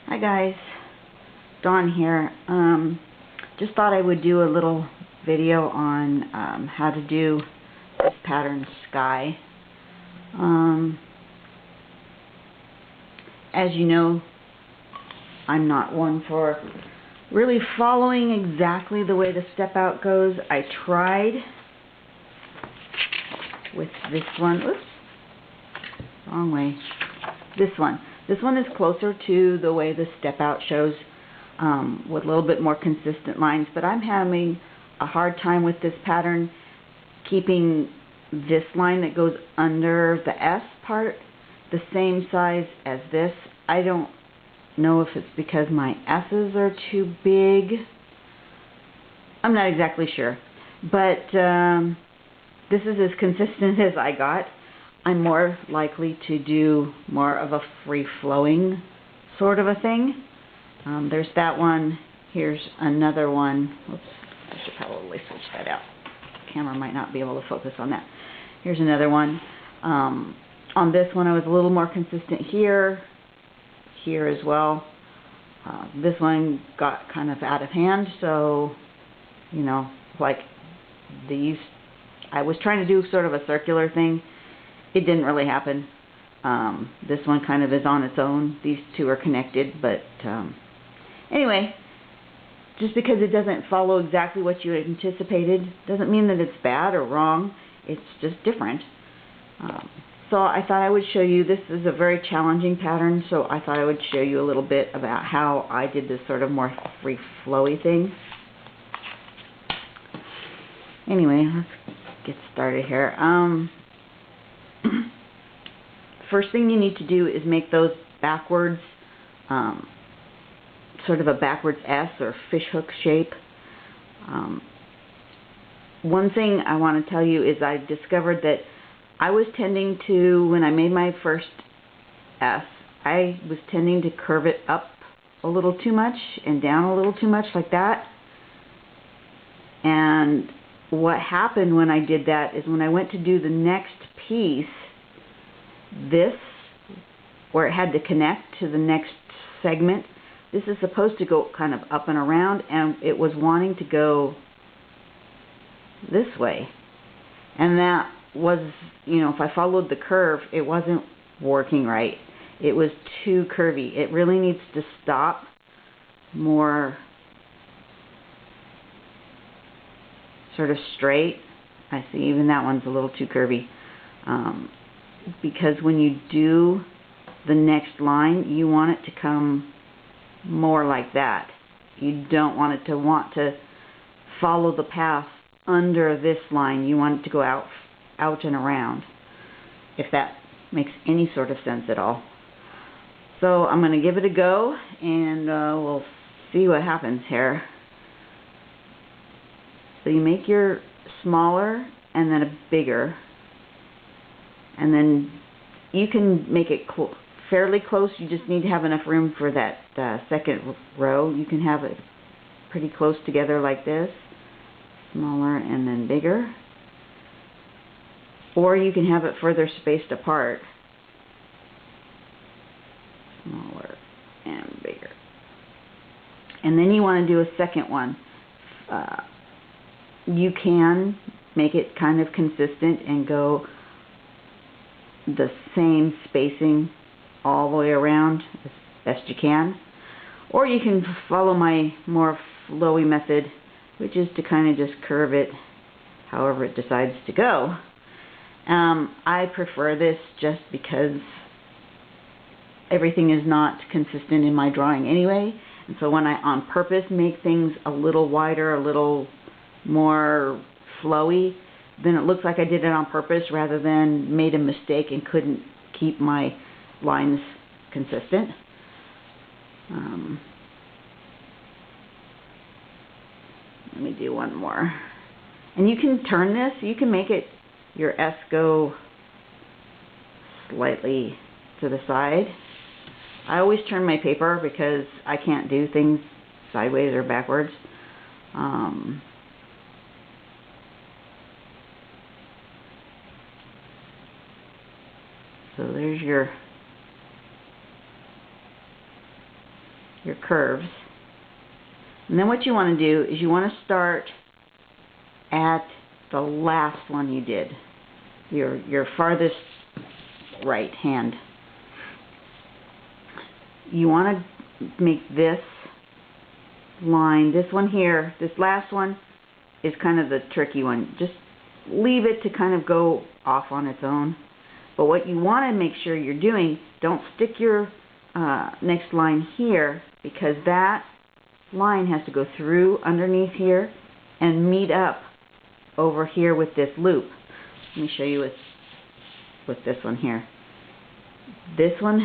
Hi guys, Dawn here. Just thought I would do a little video on how to do this pattern Skye. As you know, I'm not one for really following exactly the way the step out goes. I tried with this one. Oops, wrong way. This one. This one is closer to the way the step out shows, with a little bit more consistent lines, but I'm having a hard time with this pattern keeping this line that goes under the S part the same size as this. I don't know if it's because my S's are too big. I'm not exactly sure, but this is as consistent as I got. I'm more likely to do more of a free-flowing sort of a thing. There's that one. Here's another one. Oops, I should probably switch that out. The camera might not be able to focus on that. Here's another one. On this one, I was a little more consistent here as well. This one got kind of out of hand, so, you know, like these, I was trying to do sort of a circular thing. It didn't really happen. This one kind of is on its own. These two are connected, but anyway, just because it doesn't follow exactly what you anticipated doesn't mean that it's bad or wrong. It's just different. So I thought I would show you. This is a very challenging pattern, so I thought I would show you a little bit about how I did this sort of more free flowy thing. Anyway, let's get started here. First thing you need to do is make those backwards, sort of a backwards S or fishhook shape. One thing I want to tell you is I discovered that I was tending to, when I made my first S, I was tending to curve it up a little too much and down a little too much like that. And what happened when I did that is when I went to do the next piece, this, where it had to connect to the next segment, this is supposed to go kind of up and around, and it was wanting to go this way. And that was, you know, if I followed the curve, it wasn't working right. It was too curvy. It really needs to stop more sort of straight. I see even that one's a little too curvy. Because when you do the next line, you want it to come more like that. You don't want it to follow the path under this line. You want it to go out and around, if that makes any sort of sense at all. So I'm going to give it a go, and we'll see what happens here. So you make your smaller and then a bigger, and then you can make it fairly close. You just need to have enough room for that second row. You can have it pretty close together like this, smaller and then bigger, or you can have it further spaced apart, smaller and bigger. And then you want to do a second one. You can make it kind of consistent and go the same spacing all the way around as best you can, or you can follow my more flowy method, which is to kind of just curve it however it decides to go. I prefer this just because everything is not consistent in my drawing anyway, and so when I on purpose make things a little wider, a little more flowy, then it looks like I did it on purpose rather than made a mistake and couldn't keep my lines consistent. Let me do one more. And you can turn this, you can make it your S go slightly to the side. I always turn my paper because I can't do things sideways or backwards. So there's your your curves. And then what you want to do is you want to start at the last one you did, your farthest right hand. You want to make this line, this one here, this last one is kind of the tricky one. Just leave it to kind of go off on its own. But what you want to make sure you're doing, don't stick your next line here, because that line has to go through underneath here and meet up over here with this loop. Let me show you with this one here. This one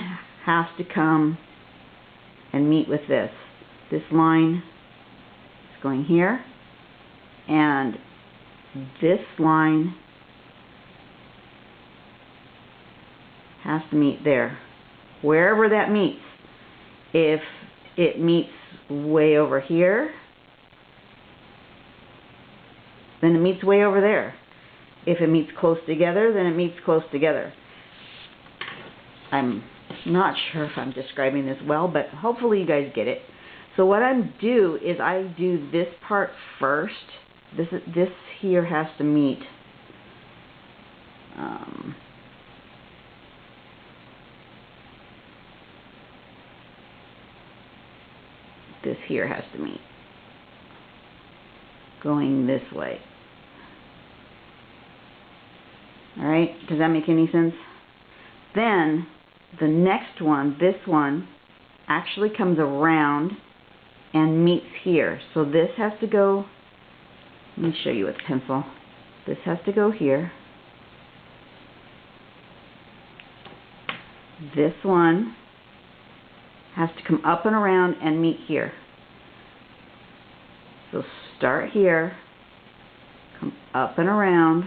has to come and meet with this. This line is going here, and this line has to meet there. Wherever that meets. If it meets way over here, then it meets way over there. If it meets close together, then it meets close together. I'm not sure if I'm describing this well, but hopefully you guys get it. So what I do is I do this part first. This here has to meet this here has to meet going this way. Alright, does that make any sense? Then the next one, this one, actually comes around and meets here. So this has to go, let me show you with a pencil. This has to go here. This one has to come up and around and meet here. So start here, come up and around,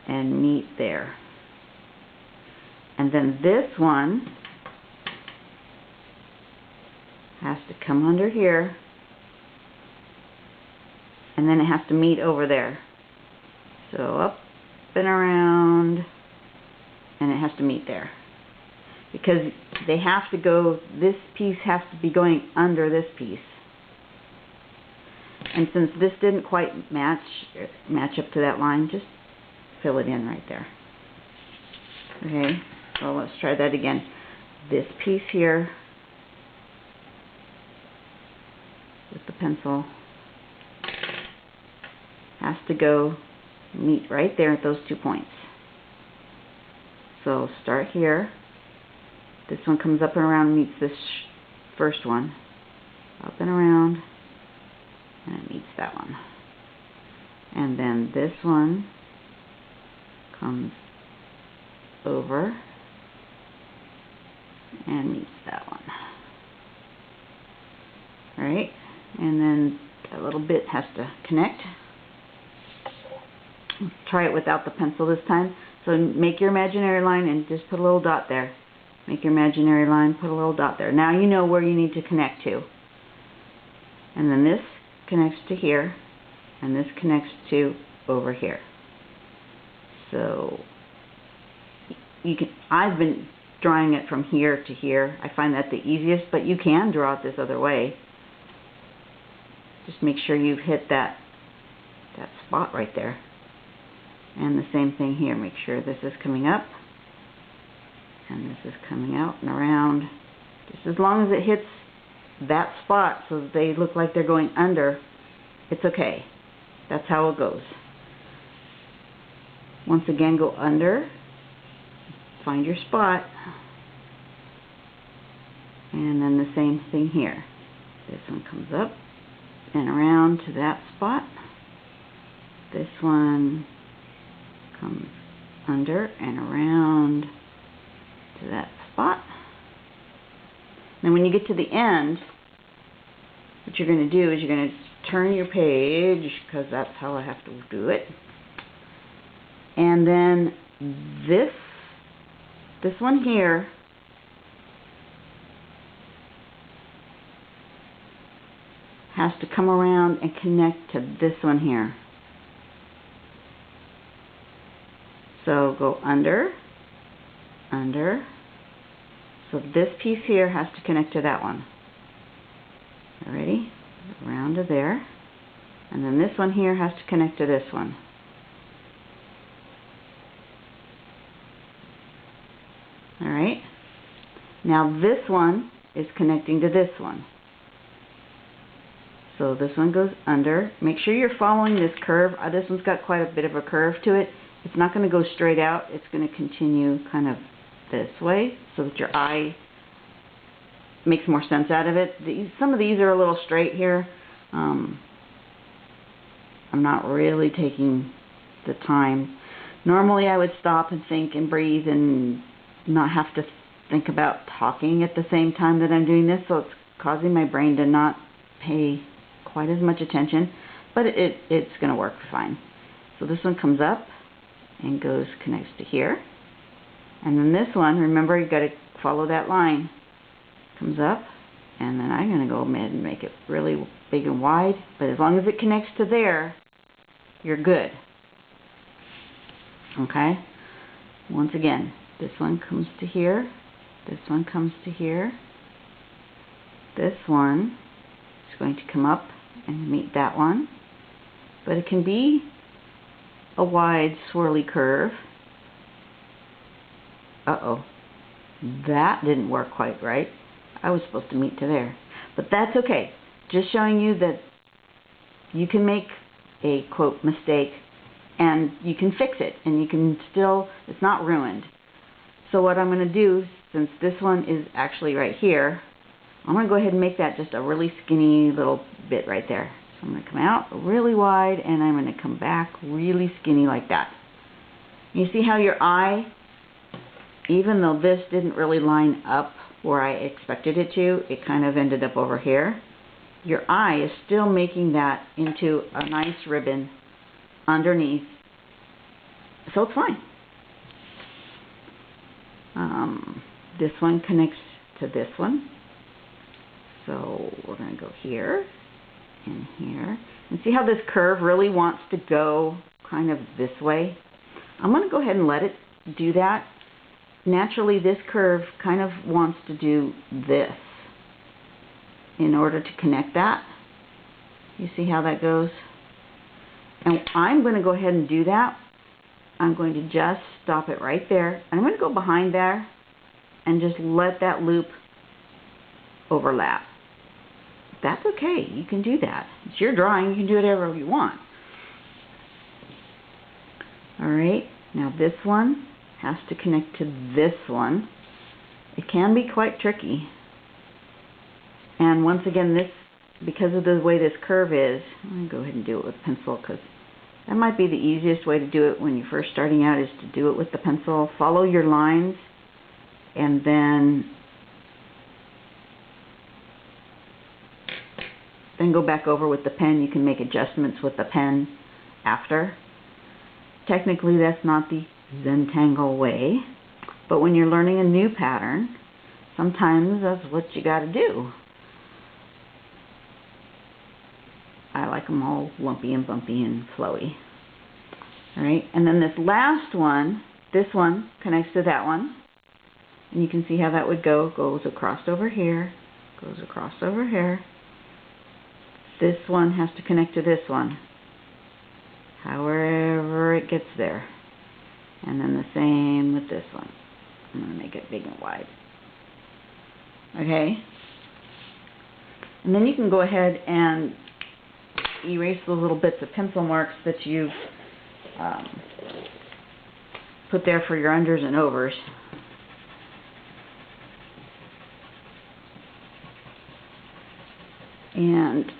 and meet there. And then this one has to come under here, and then it has to meet over there. So up and around, and it has to meet there. Because they have to go, this piece has to be going under this piece. And since this didn't quite match up to that line, just fill it in right there. Okay, so let's try that again. This piece here with the pencil has to go meet right there at those 2 points. So start here. This one comes up and around, meets this first one. Up and around, and it meets that one. And then this one comes over and meets that one. Alright, and then a little bit has to connect. Try it without the pencil this time. So make your imaginary line and just put a little dot there. Make your imaginary line, put a little dot there. Now you know where you need to connect to. And then this connects to here, and this connects to over here. So you can, I've been drawing it from here to here. I find that the easiest, but you can draw it this other way. Just make sure you've hit that spot right there. And the same thing here. Make sure this is coming up, and this is coming out and around. Just as long as it hits that spot so that they look like they're going under, it's okay. That's how it goes. Once again, go under, find your spot, and then the same thing here. This one comes up and around to that spot. This one comes under and around to that spot. Then when you get to the end, what you're going to do is you're going to turn your page, because that's how I have to do it. And then this one here has to come around and connect to this one here. So go under, So this piece here has to connect to that one. Alrighty, around to there. And then this one here has to connect to this one. Alright. Now this one is connecting to this one. So this one goes under. Make sure you're following this curve. This one's got quite a bit of a curve to it. It's not going to go straight out. It's going to continue kind of this way so that your eye makes more sense out of it. Some of these are a little straight here. I'm not really taking the time. Normally I would stop and think and breathe and not have to think about talking at the same time that I'm doing this, so it's causing my brain to not pay quite as much attention, but it's going to work fine. So this one comes up and connects to here, and then this one, remember, you got to follow that line, comes up, and then I'm going to go ahead and make it really big and wide, but as long as it connects to there, you're good. Okay, once again, this one comes to here, this one comes to here, this one is going to come up and meet that one, but it can be a wide swirly curve. Uh-oh, that didn't work quite right. I was supposed to meet to there, but that's okay. Just showing you that you can make a quote mistake and you can fix it, and you can still, it's not ruined. So what I'm going to do, since this one is actually right here, I'm going to go ahead and make that just a really skinny little bit right there. So I'm going to come out really wide, and I'm going to come back really skinny like that. You see how your eye, even though this didn't really line up where I expected it to, it kind of ended up over here. Your eye is still making that into a nice ribbon underneath, so it's fine. This one connects to this one, so we're going to go here and here, and see how this curve really wants to go kind of this way. I'm going to go ahead and let it do that. Naturally, this curve kind of wants to do this in order to connect that. You see how that goes? And I'm going to go ahead and do that. I'm going to just stop it right there. And I'm going to go behind there and just let that loop overlap. That's okay. You can do that. It's your drawing. You can do whatever you want. Alright, now this one has to connect to this one. It can be quite tricky. And once again, this, because of the way this curve is, I'm going to go ahead and do it with pencil, because that might be the easiest way to do it when you're first starting out, is to do it with the pencil. Follow your lines, and then go back over with the pen. You can make adjustments with the pen after. Technically, that's not the zentangle way, but when you're learning a new pattern, sometimes that's what you got to do. I like them all lumpy and bumpy and flowy. Alright, and then this last one, this one connects to that one. And you can see how that would go. Goes across over here, goes across over here. This one has to connect to this one, however it gets there. And then the same with this one. I'm going to make it big and wide. Okay? And then you can go ahead and erase those little bits of pencil marks that you've put there for your unders and overs. And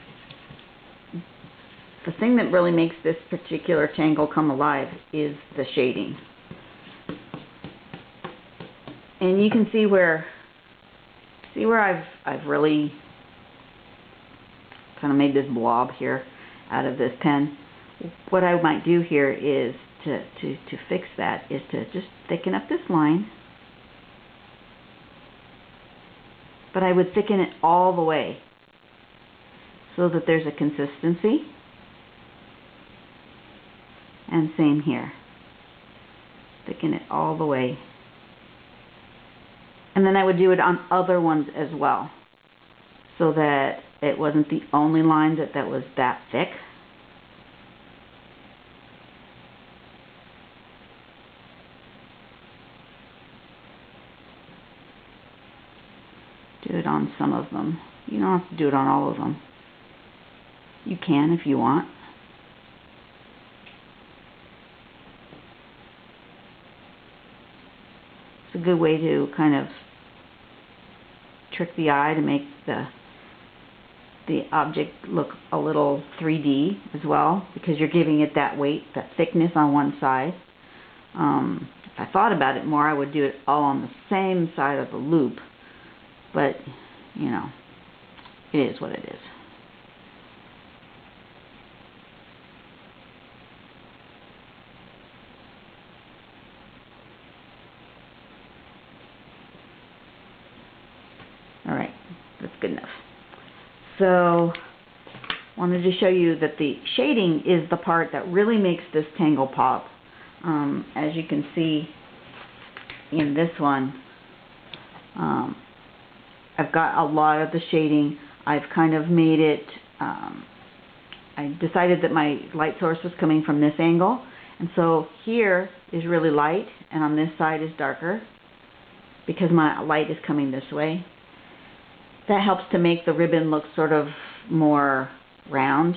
the thing that really makes this particular tangle come alive is the shading. And you can see where I've really kind of made this blob here out of this pen. What I might do here is to fix that is to just thicken up this line, but I would thicken it all the way so that there's a consistency. And same here, thicken it all the way. And then I would do it on other ones as well, so that it wasn't the only line that was that thick. Do it on some of them. You don't have to do it on all of them. You can if you want. It's a good way to kind of trick the eye to make the object look a little 3D as well, because you're giving it that weight, that thickness on one side. If I thought about it more, I would do it all on the same side of the loop, but you know, it is what it is. Alright, that's good enough. So, wanted to show you that the shading is the part that really makes this tangle pop. As you can see in this one, I've got a lot of the shading. I've kind of made it, I decided that my light source was coming from this angle, and so here is really light, and on this side is darker, because my light is coming this way. That helps to make the ribbon look sort of more round,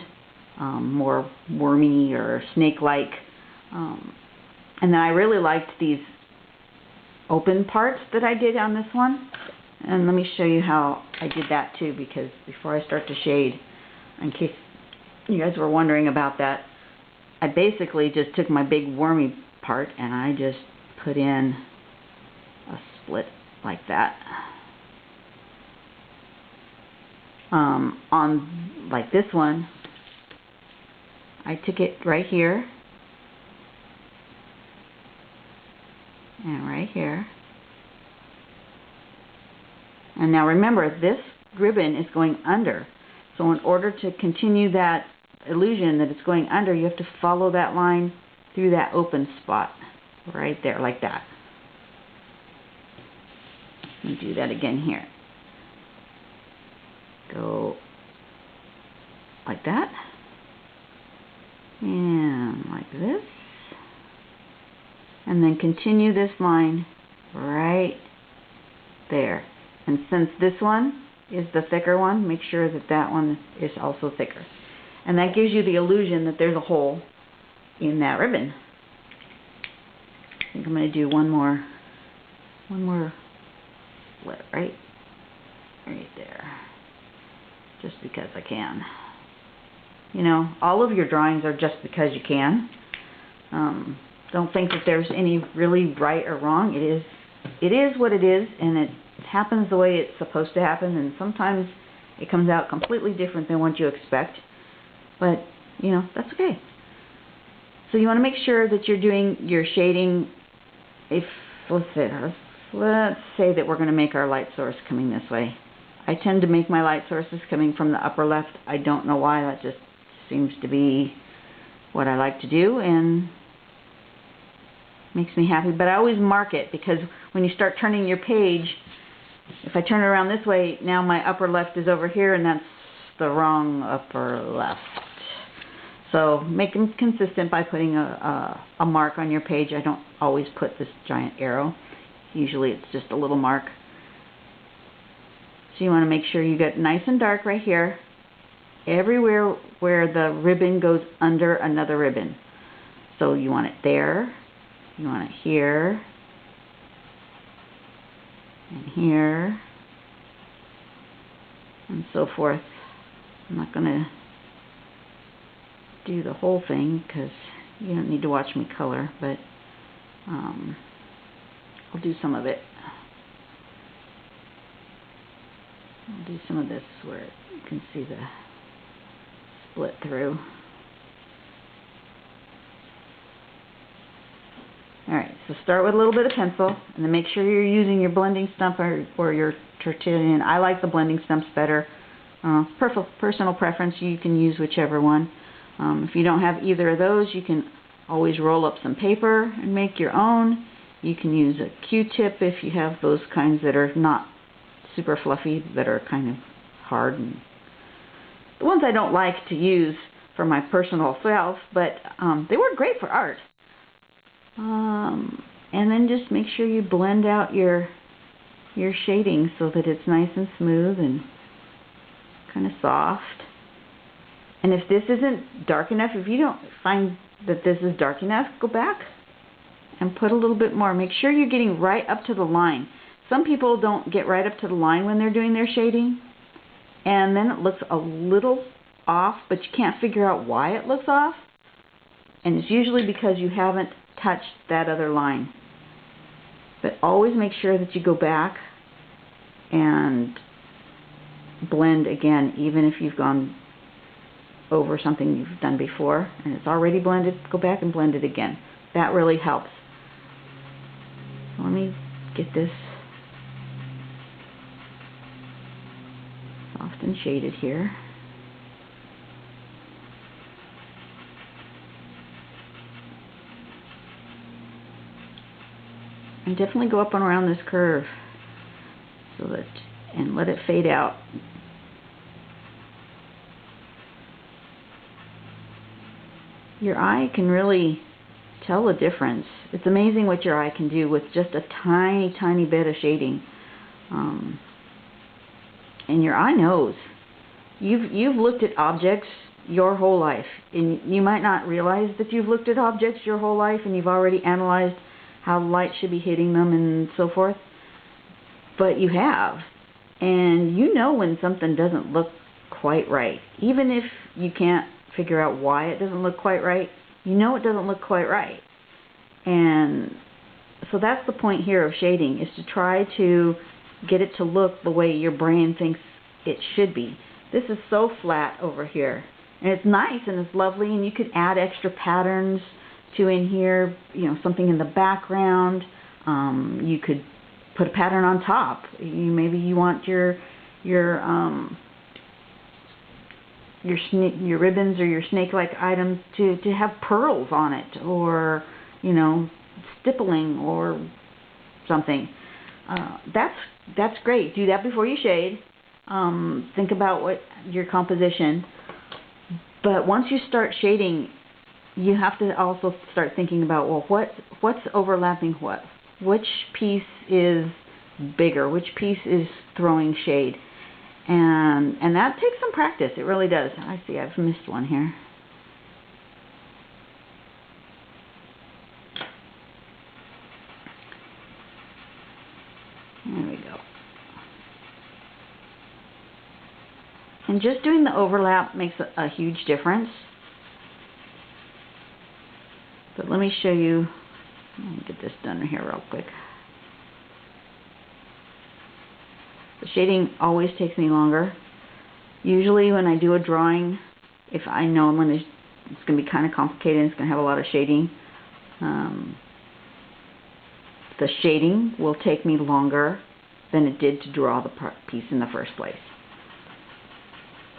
more wormy or snake-like. And then I really liked these open parts that I did on this one. And let me show you how I did that too, because before I start to shade, in case you guys were wondering about that, I basically just took my big wormy part and I just put in a split like that. On like this one, I took it right here and right here. And now remember, this ribbon is going under. So in order to continue that illusion that it's going under, you have to follow that line through that open spot right there, like that. Let me do that again here. Go like that, and like this, and then continue this line right there. And since this one is the thicker one, make sure that that one is also thicker. And that gives you the illusion that there's a hole in that ribbon. I think I'm going to do one more split right there. Just because I can. You know, all of your drawings are just because you can. Don't think that there's any really right or wrong. It is what it is, and it happens the way it's supposed to happen, and sometimes it comes out completely different than what you expect. But, you know, that's okay. So you want to make sure that you're doing your shading. If, let's say that we're going to make our light source coming this way. I tend to make my light sources coming from the upper left. I don't know why, that just seems to be what I like to do, and makes me happy. But I always mark it, because when you start turning your page, if I turn it around this way, now my upper left is over here, and that's the wrong upper left. So make them consistent by putting a mark on your page. I don't always put this giant arrow. Usually it's just a little mark. So you want to make sure you get nice and dark right here, everywhere where the ribbon goes under another ribbon. So you want it there, you want it here, and here, and so forth. I'm not going to do the whole thing because you don't need to watch me color, but I'll do some of it. I'll do some of this where you can see the split through. Alright, so start with a little bit of pencil, and then make sure you're using your blending stump or your Tertullian. I like the blending stumps better. Personal preference, you can use whichever one. If you don't have either of those, you can always roll up some paper and make your own. You can use a Q-tip if you have those kinds that are not super fluffy, that are kind of hard. And the ones I don't like to use for my personal self, but they work great for art. And then just make sure you blend out your shading so that it's nice and smooth and kind of soft. And if this isn't dark enough, if you don't find that this is dark enough, go back and put a little bit more. Make sure you're getting right up to the line. Some people don't get right up to the line when they're doing their shading, and then it looks a little off, but you can't figure out why it looks off. And it's usually because you haven't touched that other line. But always make sure that you go back and blend again, even if you've gone over something you've done before and it's already blended. Go back and blend it again. That really helps. So let me get this soft and shaded here. And definitely go up and around this curve so that, and let it fade out. Your eye can really tell the difference. It's amazing what your eye can do with just a tiny, tiny bit of shading. And your eye knows. You've looked at objects your whole life, and you might not realize that you've looked at objects your whole life and you've already analyzed how light should be hitting them and so forth, but you have, and you know when something doesn't look quite right. Even if you can't figure out why it doesn't look quite right, you know it doesn't look quite right. And so that's the point here of shading, is to try to get it to look the way your brain thinks it should be. This is so flat over here, and it's nice and it's lovely, and you could add extra patterns to in here, you know, something in the background. You could put a pattern on top. Maybe you want your ribbons or your snake-like items to have pearls on it, or, you know, stippling or something. That's great. Do that before you shade. Think about what your composition. But once you start shading, you have to also start thinking about, well, what's overlapping what? Which piece is bigger? Which piece is throwing shade? And that takes some practice. It really does. I see I've missed one here. There we go. And just doing the overlap makes a huge difference. But let me show you, let me get this done here real quick. The shading always takes me longer. Usually when I do a drawing, if I know it's going to be kind of complicated and it's going to have a lot of shading, the shading will take me longer than it did to draw the piece in the first place.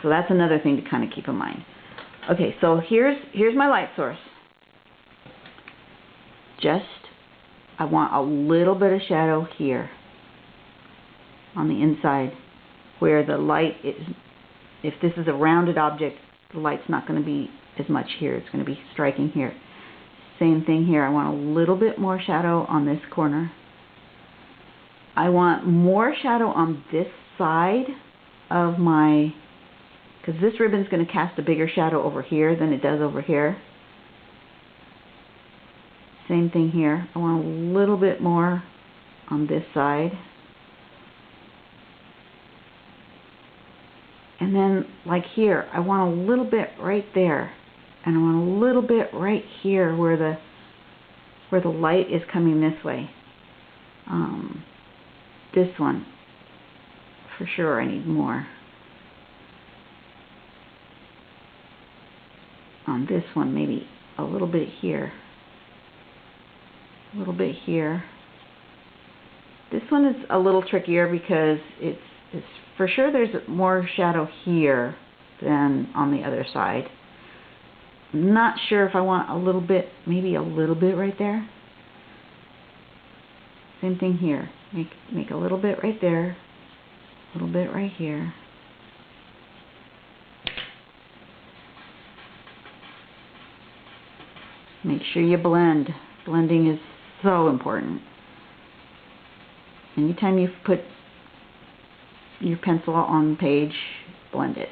So that's another thing to kind of keep in mind. Okay, so here's my light source. I want a little bit of shadow here on the inside where the light is. If this is a rounded object, the light's not going to be as much here. It's going to be striking here. Same thing here. I want a little bit more shadow on this corner. I want more shadow on this side of my, because this ribbon's going to cast a bigger shadow over here than it does over here. Same thing here. I want a little bit more on this side. And then, like here, I want a little bit right there. And I want a little bit right here where the light is coming this way. This one, for sure I need more. On this one, maybe a little bit here. A little bit here. This one is a little trickier because it's for sure there's more shadow here than on the other side. I'm not sure if I want a little bit, maybe a little bit right there. Same thing here. Make a little bit right there, a little bit right here. Make sure you blend. Blending is so important. Anytime you put your pencil on the page, blend it.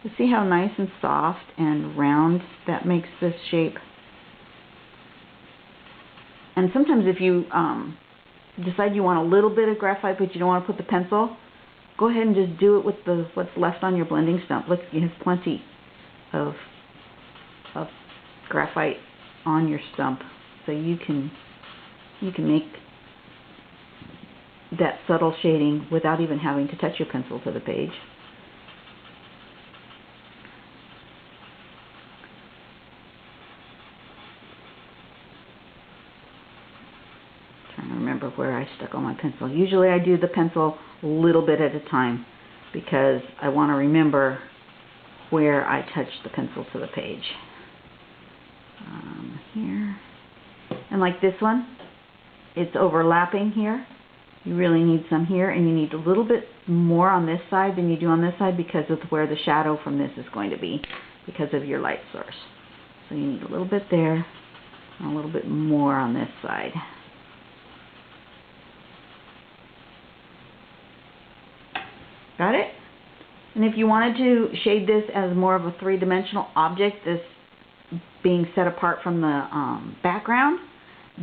You see how nice and soft and round that makes this shape? And sometimes if you decide you want a little bit of graphite but you don't want to put the pencil, go ahead and just do it with what's left on your blending stump. Look, you have plenty of graphite on your stump, so you can make that subtle shading without even having to touch your pencil to the page. Trying to remember where I stuck on my pencil. Usually I do the pencil a little bit at a time because I want to remember where I touched the pencil to the page. Here. And like this one, it's overlapping here. You really need some here, and you need a little bit more on this side than you do on this side because of where the shadow from this is going to be because of your light source. So you need a little bit there and a little bit more on this side. Got it? And if you wanted to shade this as more of a three-dimensional object, this being set apart from the background,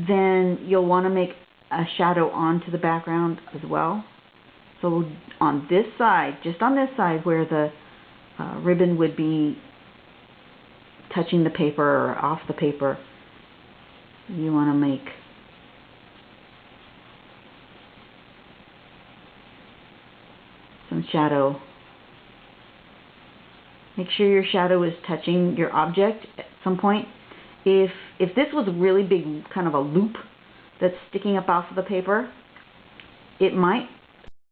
then you'll want to make a shadow onto the background as well. So on this side, just on this side where the ribbon would be touching the paper or off the paper, you want to make some shadow. Make sure your shadow is touching your object at some point. If this was a really big kind of a loop that's sticking up off of the paper, it might